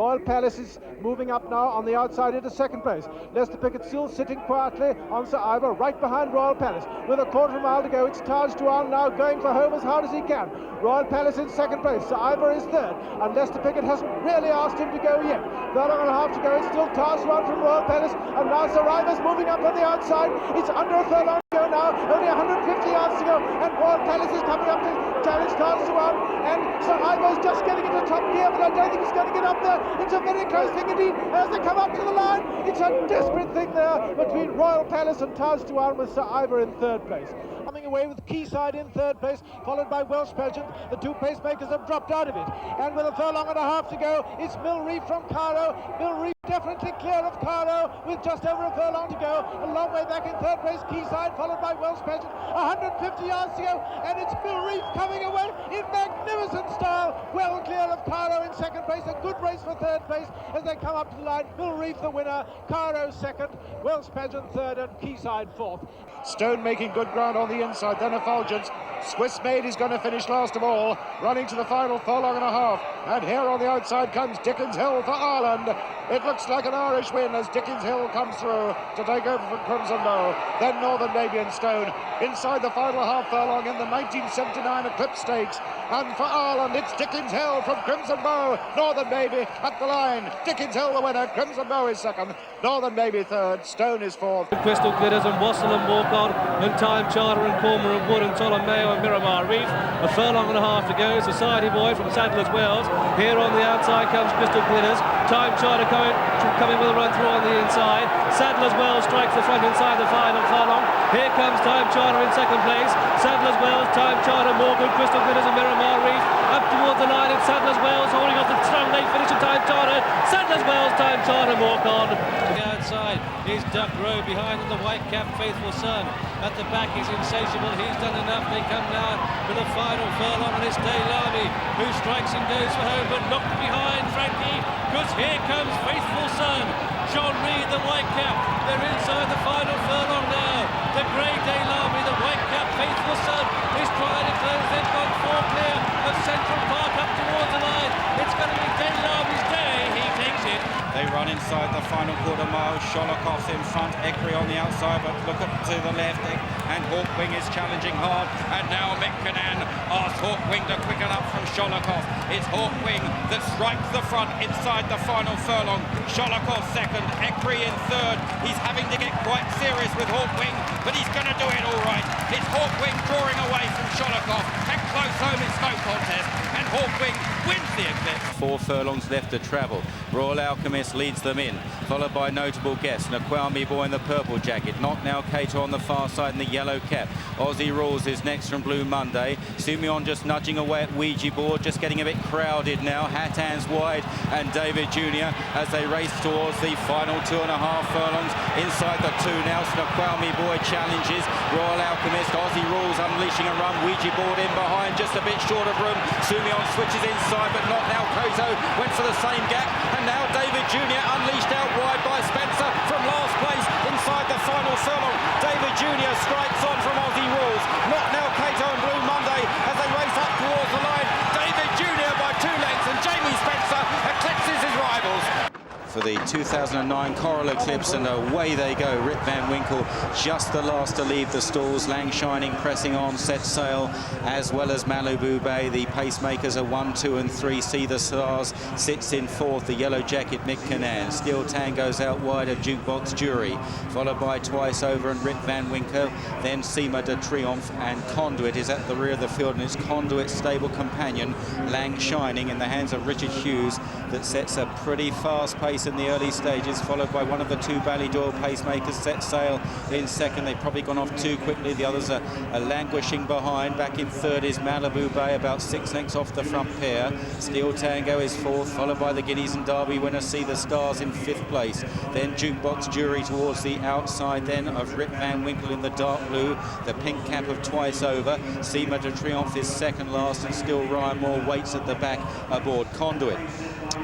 Royal Palace is moving up now on the outside into second place. Lester Pickett still sitting quietly on Sir Ivor, right behind Royal Palace. With a quarter of a mile to go, it's Taj Duan now going for home as hard as he can. Royal Palace in second place, Sir Ivor is third, and Lester Pickett hasn't really asked him to go yet. Furlong and a half to go, it's still Taj Duan from Royal Palace, and now Sir Ivor's moving up on the outside. It's under a furlong to go now, only 150 yards to go, and Royal Palace is coming up to challenge Taj Duan, and Sir Ivor's just getting into top gear, but I don't think he's going to get up there. It's a very close thing indeed as they come up to the line. It's a desperate thing there between Royal Palace and Taj Duan, with Sir Ivor in third place. Coming away with Quayside in third place, followed by Welsh Pageant. The two pacemakers have dropped out of it, and with a furlong and a half to go, it's Mill Reef from Cairo. Mill Reef definitely clear of Cairo with just over a furlong to go. A long way back in third place, Quayside, followed by Welsh Pageant. 150 yards to go, and it's Mill Reef coming away in magnificent style, well clear of Cairo in second place. A good race for third place as they come up to the line. Mill Reef the winner, Cairo second, Welsh Pageant third, and Quayside fourth. Stone making good ground on the inside, then Effulgence. Swiss Maid is going to finish last of all, running to the final furlong and a half. And here on the outside comes Dickens Hill for Ireland. It looks like an Irish win as Dickens Hill comes through to take over from Crimson Bow. Then Northern Baby and Stone inside the final half furlong in the 1979 Eclipse Stakes. And for Ireland, it's Dickens Hill from Crimson Bow. Northern Baby at the line. Dickens Hill the winner. Crimson Bow is second. Northern Baby third. Stone is fourth. Crystal Glitters and Wassel and Walcott and Time Charter and Cormer and Wood and Ptolemaeo and Miramar Reef. A furlong and a half to go. Society Boy from Sadler's Wells. Here on the outside comes Crystal Glitters. Time Charter coming with a run through on the inside. Sadler's Wells strikes the front inside the final furlong. Here comes Time Charter in second place. Sadler's Wells, Time Charter, Morgan, Crystal Glitters and Miramar Reef. Up towards the line, it's Sadler's Wells holding off the strong late finish of Time Charter. Sadler's Wells, Time Charter, Morgan. The outside is Duck Rowe, behind him the white cap Faithful Son. At the back he's insatiable, he's done enough. They come now to the final furlong, and it's Daylami who strikes and goes for home, but knocked behind Frankie, because here comes Faithful Son. John Reed, the white cap, they're inside the final furlong now. The grey Daylami, the white cap Faithful Son, is trying to close. They've gone four clear of Central Park up towards the line. It's going to be Daylami's day. He takes it. They run inside the final quarter mile. Sholokov in front, Ekri on the outside, but look up to the left, and Hawkwing is challenging hard. And now Mick Cannan asks Hawkwing to quicken up from Sholokov. It's Hawkwing that strikes the front inside the final furlong. Sholokov second, Ekri in third. He's having to get quite serious with Hawkwing, but he's going to do it all right. It's Hawkwing drawing away from Sholokov, and close home it's no contest, and Hawkwing wins the Eclipse. 4 furlongs left to travel. Royal Alchemist leads them in, followed by Notable Guest, Naqualmi Boy in the purple jacket, Not Now Cato on the far side in the yellow cap. Aussie Rules is next from Blue Monday. Sumion just nudging away at Ouija Board, just getting a bit crowded now. Hat hands wide, and David Jr. as they race towards the final 2.5 furlongs. Inside the 2 now, Naqualmi Boy challenges Royal Alchemist. Aussie Rules unleashing a run. Ouija Board in behind, just a bit short of room. Sumion switches inside, but Not Now Cato went for the same gap. And now David Jr. unleashed out wide by Spencer from last place inside the final furlong. David Jr. strikes on from Aussie Rules. Not Now Cato and Blue Monday as they race up towards the line. David Jr. by 2 lengths, and Jamie Spencer eclipses his rivals. For the 2009 Coral Eclipse, and away they go. Rip Van Winkle just the last to leave the stalls. Lang Shining pressing on, set sail, as well as Malibu Bay. The pacemakers are 1, 2 and 3. See the Stars sits in 4th. The yellow jacket Mick Cannan. Steel Tango's out wide of Jukebox Jury, followed by Twice Over and Rip Van Winkle. Then Sema de Triomphe, and Conduit is at the rear of the field, and it's Conduit's stable companion Lang Shining in the hands of Richard Hughes that sets a pretty fast pace in the early stages, followed by one of the 2 Ballydoyle pacemakers. Set sail in second. They've probably gone off too quickly. The others are languishing behind. Back in third is Malibu Bay, about 6 lengths off the front pair. Steel Tango is fourth, followed by the Guineas and Derby winner See the Stars in 5th place. Then Jukebox Jury towards the outside then of Rip Van Winkle in the dark blue. The pink cap of Twice Over. Sema de Triomphe is second last, and still Ryan Moore waits at the back aboard Conduit.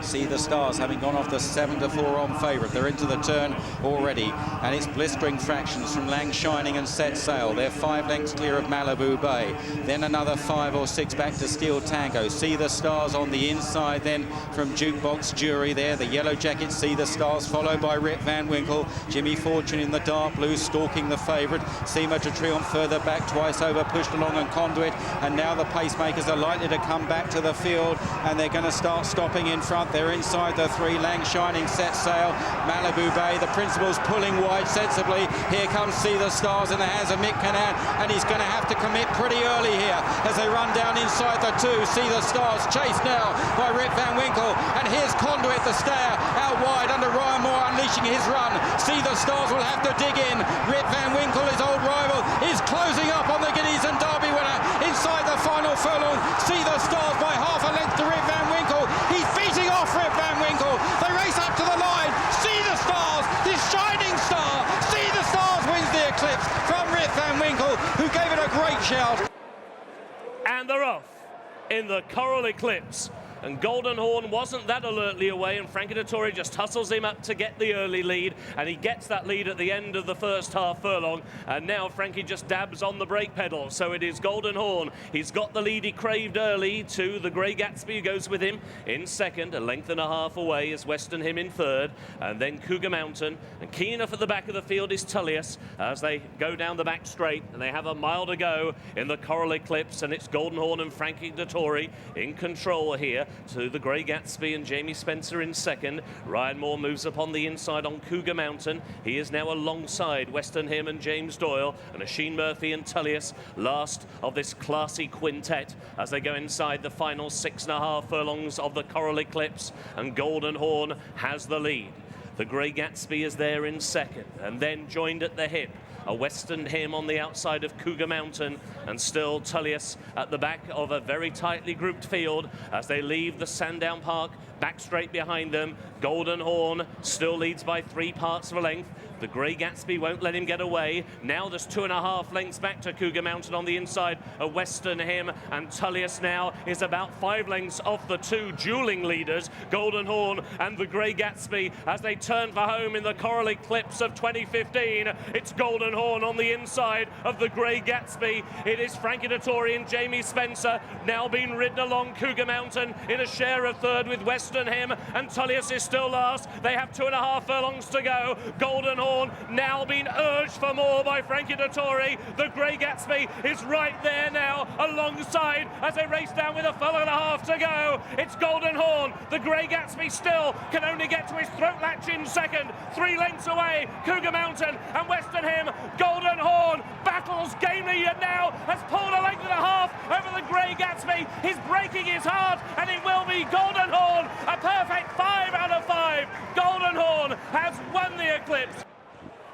Sea the Stars having gone off the 7-4 on favourite. They're into the turn already, and it's blistering fractions from Lang Shining and Set Sail. They're 5 lengths clear of Malibu Bay. Then another 5 or 6 back to Steel Tango. Sea the Stars on the inside then from Jukebox Jury there. The yellow jacket Sea the Stars followed by Rip Van Winkle. Jimmy Fortune in the dark blue stalking the favourite. Seema to Triumph further back, twice over, pushed along and Conduit. And now the pacemakers are likely to come back to the field, and they're going to start stopping in front. They're inside the 3. Lang Shining, Set Sail, Malibu Bay. The principal's pulling wide sensibly. Here comes See the Stars in the hands of Mick Cannan, and he's going to have to commit pretty early here as they run down inside the 2. See the Stars chased now by Rip Van Winkle, and here's Conduit the stayer out wide under Ryan Moore unleashing his run. See the Stars will have to dig in. Rip Van Winkle, his old rival, is closing up on the Guineas and Derby winner inside the final furlong. See the Stars by half a length to Rip Van Winkle. He's beating off Rip Van Winkle. They race up to the line. See the Stars, this shining star. See the Stars wins the Eclipse from Rip Van Winkle, who gave it a great shout. And they're off in the Coral Eclipse. And Golden Horn wasn't that alertly away, and Frankie Dettori just hustles him up to get the early lead, and he gets that lead at the end of the first half furlong. And now Frankie just dabs on the brake pedal, so it is Golden Horn. He's got the lead he craved early to the Grey Gatsby, who goes with him in second. A length and a half away is Western Him in third, and then Cougar Mountain. And keen enough at the back of the field is Tullius as they go down the back straight, and they have a mile to go in the Coral Eclipse, and it's Golden Horn and Frankie Dettori in control here to the Grey Gatsby and Jamie Spencer in second. Ryan Moore moves up on the inside on Cougar Mountain. He is now alongside Western Him and James Doyle, and Oisin Murphy and Tullius last of this classy quintet as they go inside the final 6.5 furlongs of the Coral Eclipse, and Golden Horn has the lead. The Grey Gatsby is there in second, and then joined at the hip a Western Him on the outside of Cougar Mountain, and still Tullius at the back of a very tightly grouped field as they leave the Sandown Park. Back straight behind them, Golden Horn still leads by 3 parts of a length. The Grey Gatsby won't let him get away. Now there's 2.5 lengths back to Cougar Mountain on the inside of Western Him, and Tullius now is about 5 lengths off the 2 dueling leaders, Golden Horn and the Grey Gatsby, as they turn for home in the Coral Eclipse of 2015. It's Golden Horn on the inside of the Grey Gatsby. It is Frankie Dettori and Jamie Spencer now being ridden along Cougar Mountain in a share of third with Western Him, and Tullius is still last. They have 2.5 furlongs to go. Golden Horn now being urged for more by Frankie Dettori. The Grey Gatsby is right there now alongside as they race down with 1.5 furlongs to go. It's Golden Horn. The Grey Gatsby still can only get to his throat latch in second. 3 lengths away, Cougar Mountain and Western Him. Golden Horn battles gamely yet now has pulled 1.5 lengths over the Grey Gatsby. He's breaking his heart, and it will be Golden Horn. A perfect 5 out of 5. Golden Horn has won the Eclipse.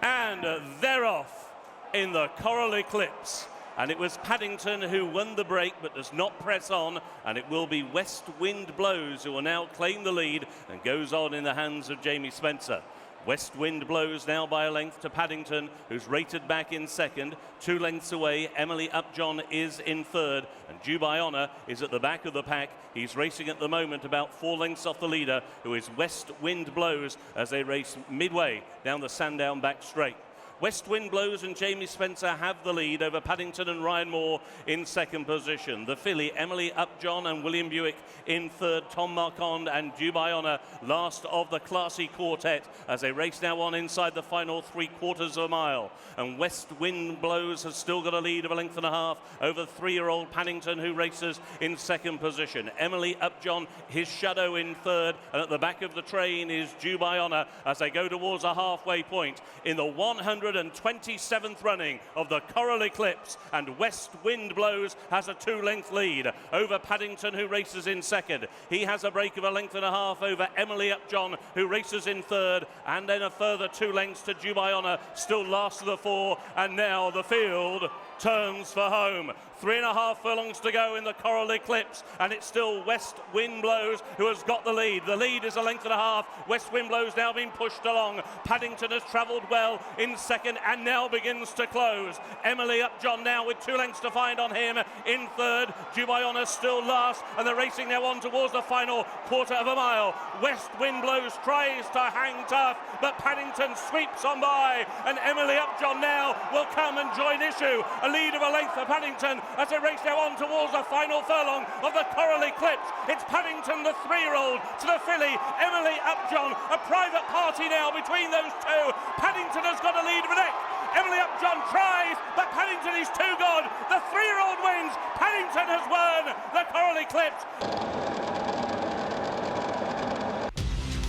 And they're off in the Coral Eclipse. And it was Paddington who won the break but does not press on, and it will be West Wind Blows who will now claim the lead and goes on in the hands of Jamie Spencer. West Wind Blows now by a length to Paddington, who's rated back in second. 2 lengths away, Emily Upjohn is in third, and Dubai Honour is at the back of the pack. He's racing at the moment about 4 lengths off the leader, who is West Wind Blows, as they race midway down the Sandown back straight. West Wind Blows and Jamie Spencer have the lead over Paddington and Ryan Moore in second position. The filly, Emily Upjohn and William Buick in third. Tom Marquand and Dubai Honour last of the classy quartet as they race now on inside the final 3/4 of a mile. And West Wind Blows has still got a lead of 1.5 lengths over 3-year-old Paddington, who races in second position. Emily Upjohn, his shadow, in third, and at the back of the train is Dubai Honour as they go towards a halfway point in the 127th running of the Coral Eclipse, and West Wind Blows has a 2-length lead over Paddington, who races in second. He has a break of 1.5 lengths over Emily Upjohn, who races in third, and then a further 2 lengths to Dubai Honour, still last of the 4, and now the field turns for home. 3.5 furlongs to go in the Coral Eclipse, and it's still West Wind Blows who has got the lead. The lead is 1.5 lengths. West Wind Blows now being pushed along. Paddington has travelled well in second. second and now begins to close. Emily Upjohn now with 2 lengths to find on him in third. Jubayana still last, and they're racing now on towards the final quarter of a mile. West wind blows, tries to hang tough, but Paddington sweeps on by, and Emily Upjohn now will come and join issue. A lead of a length for Paddington as they race now on towards the final furlong of the Coral Eclipse. It's Paddington, the 3-year-old, to the filly, Emily Upjohn. A private party now between those two. Paddington has got a lead of a neck. Emily Upjohn tries, but Paddington is too good. The 3-year-old wins. Paddington has won the Coral Eclipse.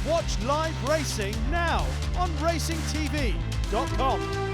Watch live racing now on racingtv.com.